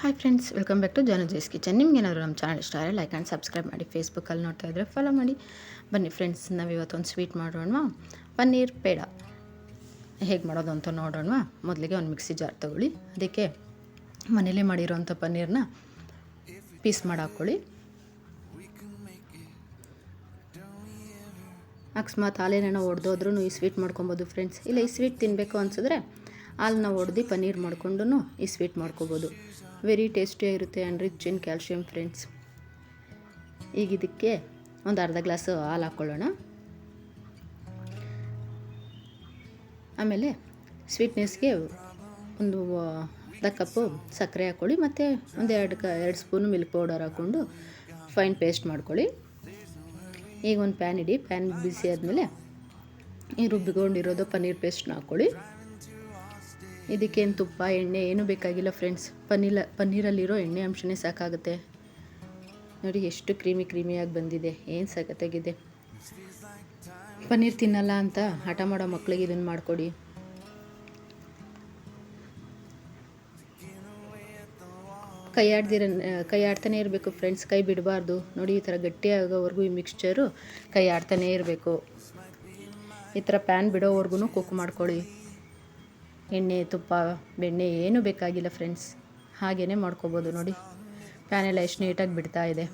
Hi friends, welcome back to Januji's kitchen. ನಿಮ್ಗೇನಾದರೂ ನಮ್ಮ channel ಇಷ್ಟ ಆದರೆ ಲೈಕ್ ಆ್ಯಂಡ್ ಸಬ್ಸ್ಕ್ರೈಬ್ ಮಾಡಿ. ಫೇಸ್ಬುಕ್ಕಲ್ಲಿ ನೋಡ್ತಾ ಇದ್ದರೆ ಫಾಲೋ ಮಾಡಿ. ಬನ್ನಿ ಫ್ರೆಂಡ್ಸ್, ನಾವಿವತ್ತೊಂದು ಸ್ವೀಟ್ ಮಾಡೋಣ. ಪನ್ನೀರ್ ಪೇಡ ಹೇಗೆ ಮಾಡೋದು ಅಂತ ನೋಡೋಣ. ಮೊದಲಿಗೆ ಒಂದು ಮಿಕ್ಸಿ ಜಾರ್ ತೊಗೊಳ್ಳಿ. ಅದಕ್ಕೆ ಮನೇಲೇ ಮಾಡಿರೋಂಥ ಪನ್ನೀರನ್ನ ಪೀಸ್ ಮಾಡಿ ಹಾಕ್ಕೊಳ್ಳಿ. ಅಕಸ್ಮಾತ್ ಹಾಲೇನ ಒಡೆದೋದ್ರೂ ಈ ಸ್ವೀಟ್ ಮಾಡ್ಕೊಬೋದು ಫ್ರೆಂಡ್ಸ್. ಇಲ್ಲ ಈ ಸ್ವೀಟ್ ತಿನ್ನಬೇಕು ಅನಿಸಿದ್ರೆ ಹಾಲನ್ನ ಒಡೆದು ಪನ್ನೀರ್ ಮಾಡ್ಕೊಂಡು ಈ ಸ್ವೀಟ್ ಮಾಡ್ಕೋಬೋದು. ವೆರಿ ಟೇಸ್ಟಿಯಾಗಿರುತ್ತೆ and rich in calcium friends. ಈಗ ಇದಕ್ಕೆ ಒಂದು ಅರ್ಧ ಗ್ಲಾಸ್ ಹಾಲು ಹಾಕ್ಕೊಳ್ಳೋಣ. ಆಮೇಲೆ ಸ್ವೀಟ್ನೆಸ್ಗೆ ಒಂದು ಅರ್ಧ ಕಪ್ಪು ಸಕ್ಕರೆ ಹಾಕ್ಕೊಳ್ಳಿ. ಮತ್ತು ಒಂದು ಎರಡು ಸ್ಪೂನು ಮಿಲ್ಕ್ ಪೌಡರ್ ಹಾಕ್ಕೊಂಡು ಫೈನ್ ಪೇಸ್ಟ್ ಮಾಡ್ಕೊಳ್ಳಿ. ಈಗ ಒಂದು ಪ್ಯಾನ್ ಇಡಿ. ಪ್ಯಾನ್ ಬಿಸಿ ಆದಮೇಲೆ ಈ ರುಬ್ಬಿಕೊಂಡಿರೋದು ಪನ್ನೀರ್ ಪೇಸ್ಟ್ನ ಹಾಕ್ಕೊಳ್ಳಿ. ಇದಕ್ಕೇನು ತುಪ್ಪ ಎಣ್ಣೆ ಏನೂ ಬೇಕಾಗಿಲ್ಲ ಫ್ರೆಂಡ್ಸ್. ಪನ್ನೀರಲ್ಲಿರೋ ಎಣ್ಣೆ ಅಂಶನೇ ಸಾಕಾಗುತ್ತೆ. ನೋಡಿ ಎಷ್ಟು ಕ್ರೀಮಿಯಾಗಿ ಬಂದಿದೆ, ಏನು ಸಖತ್ತಾಗಿದೆ. ಪನ್ನೀರ್ ತಿನ್ನಲ್ಲ ಅಂತ ಹಠ ಮಾಡೋ ಮಕ್ಕಳಿಗೆ ಇದನ್ನು ಮಾಡಿಕೊಡಿ. ಕೈ ಆಡ್ತಾನೆ ಇರಬೇಕು ಫ್ರೆಂಡ್ಸ್, ಕೈ ಬಿಡಬಾರ್ದು. ನೋಡಿ ಈ ಥರ ಗಟ್ಟಿಯಾಗೋವರೆಗೂ ಈ ಮಿಕ್ಸ್ಚರು ಕೈ ಆಡ್ತಾನೇ ಇರಬೇಕು. ಈ ಥರ ಪ್ಯಾನ್ ಬಿಡೋವರೆಗೂ ಕುಕ್ ಮಾಡ್ಕೊಳ್ಳಿ. ಎಣ್ಣೆ ತುಪ್ಪ ಬೆಣ್ಣೆ ಏನೂ ಬೇಕಾಗಿಲ್ಲ ಫ್ರೆಂಡ್ಸ್, ಹಾಗೇ ಮಾಡ್ಕೋಬೋದು. ನೋಡಿ ಪ್ಯಾನೆಲ್ಲ ಎಷ್ಟು ನೀಟಾಗಿ ಬಿಡ್ತಾ ಇದೆ.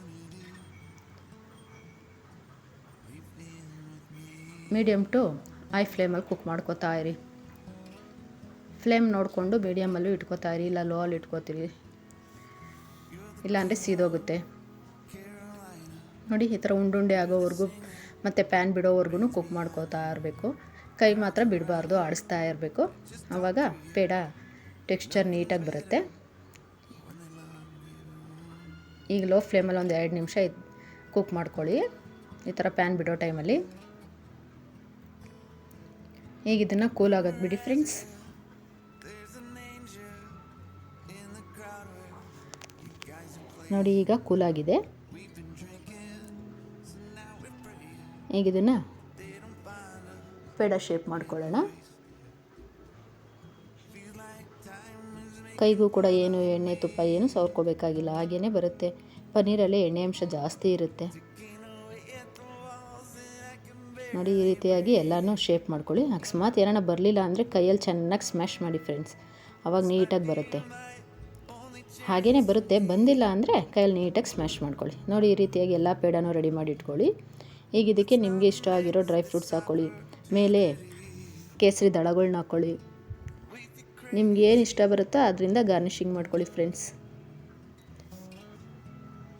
ಮೀಡಿಯಮ್ ಟು ಹೈ ಫ್ಲೇಮಲ್ಲಿ ಕುಕ್ ಮಾಡ್ಕೋತಾ ಇರಿ. ಫ್ಲೇಮ್ ನೋಡಿಕೊಂಡು ಮೀಡಿಯಮಲ್ಲೂ ಇಟ್ಕೋತಾ ಇರಿ, ಇಲ್ಲ ಲೋ ಅಲ್ಲಿ ಇಟ್ಕೋತೀರಿ, ಇಲ್ಲಾಂದರೆ ಸೀದೋಗುತ್ತೆ. ನೋಡಿ ಈ ಥರ ಉಂಡುಂಡೆ ಆಗೋವರೆಗೂ ಮತ್ತು ಪ್ಯಾನ್ ಬಿಡೋವರೆಗೂ ಕುಕ್ ಮಾಡ್ಕೋತಾ ಇರಬೇಕು. ಕೈ ಮಾತ್ರ ಬಿಡಬಾರ್ದು, ಆಡಿಸ್ತಾ ಇರಬೇಕು. ಆವಾಗ ಪೇಡ ಟೆಕ್ಸ್ಚರ್ ನೀಟಾಗಿ ಬರುತ್ತೆ. ಈಗ ಲೋ ಫ್ಲೇಮಲ್ಲಿ ಒಂದು 2 ನಿಮಿಷ ಕುಕ್ ಮಾಡ್ಕೊಳ್ಳಿ ಈ ಥರ ಪ್ಯಾನ್ ಬಿಡೋ ಟೈಮಲ್ಲಿ. ಈಗ ಇದನ್ನು ಕೂಲ್ ಆಗೋದು ಬಿಡಿ ಫ್ರೆಂಡ್ಸ್. ನೋಡಿ ಈಗ ಕೂಲಾಗಿದೆ. ಈಗ ಇದನ್ನು ಪೇಡ ಶೇಪ್ ಮಾಡ್ಕೊಳ್ಳೋಣ. ಕೈಗೂ ಕೂಡ ಏನು ಎಣ್ಣೆ ತುಪ್ಪ ಏನು ಸವರ್ಕೋಬೇಕಾಗಿಲ್ಲ, ಹಾಗೇ ಬರುತ್ತೆ. ಪನ್ನೀರಲ್ಲಿ ಎಣ್ಣೆ ಅಂಶ ಜಾಸ್ತಿ ಇರುತ್ತೆ. ನೋಡಿ ಈ ರೀತಿಯಾಗಿ ಎಲ್ಲನೂ ಶೇಪ್ ಮಾಡ್ಕೊಳ್ಳಿ. ಅಕಸ್ಮಾತ್ ಏನಾರ ಬರಲಿಲ್ಲ ಅಂದರೆ ಕೈಯಲ್ಲಿ ಚೆನ್ನಾಗಿ ಸ್ಮ್ಯಾಶ್ ಮಾಡಿ ಫ್ರೆಂಡ್ಸ್, ಆವಾಗ ನೀಟಾಗಿ ಬರುತ್ತೆ. ಹಾಗೇ ಬರುತ್ತೆ, ಬಂದಿಲ್ಲ ಅಂದರೆ ಕೈಯಲ್ಲಿ ನೀಟಾಗಿ ಸ್ಮ್ಯಾಶ್ ಮಾಡ್ಕೊಳ್ಳಿ. ನೋಡಿ ಈ ರೀತಿಯಾಗಿ ಎಲ್ಲ ಪೇಡನೂ ರೆಡಿ ಮಾಡಿ ಇಟ್ಕೊಳ್ಳಿ. ಈಗ ಇದಕ್ಕೆ ನಿಮಗೆ ಇಷ್ಟ ಆಗಿರೋ ಡ್ರೈ ಫ್ರೂಟ್ಸ್ ಹಾಕ್ಕೊಳ್ಳಿ. ಮೇಲೆ ಕೇಸರಿ ದಳಗಳನ್ನ ಹಾಕ್ಕೊಳ್ಳಿ. ನಿಮ್ಗೆ ಏನು ಇಷ್ಟ ಬರುತ್ತೋ ಅದರಿಂದ ಗಾರ್ನಿಷಿಂಗ್ ಮಾಡ್ಕೊಳ್ಳಿ ಫ್ರೆಂಡ್ಸ್.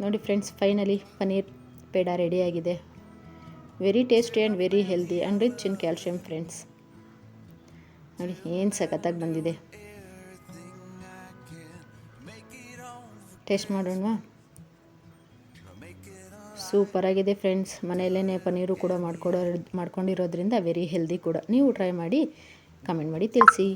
ನೋಡಿ ಫ್ರೆಂಡ್ಸ್, ಫೈನಲಿ ಪನ್ನೀರ್ ಪೇಡ ರೆಡಿಯಾಗಿದೆ. Very tasty and very healthy and rich in calcium friends. ನೋಡಿ ಏನು ಸಖತ್ತಾಗಿ ಬಂದಿದೆ. ಟೇಸ್ಟ್ ಮಾಡೋಣ. ಸೂಪರಾಗಿದೆ ಫ್ರೆಂಡ್ಸ್. ಮನೆಯಲ್ಲೇ ಪನ್ನೀರು ಕೂಡ ಮಾಡ್ಕೊಂಡಿರೋದ್ರಿಂದ ವೆರಿ ಹೆಲ್ದಿ ಕೂಡ. ನೀವು ಟ್ರೈ ಮಾಡಿ ಕಮೆಂಟ್ ಮಾಡಿ ತಿಳಿಸಿ.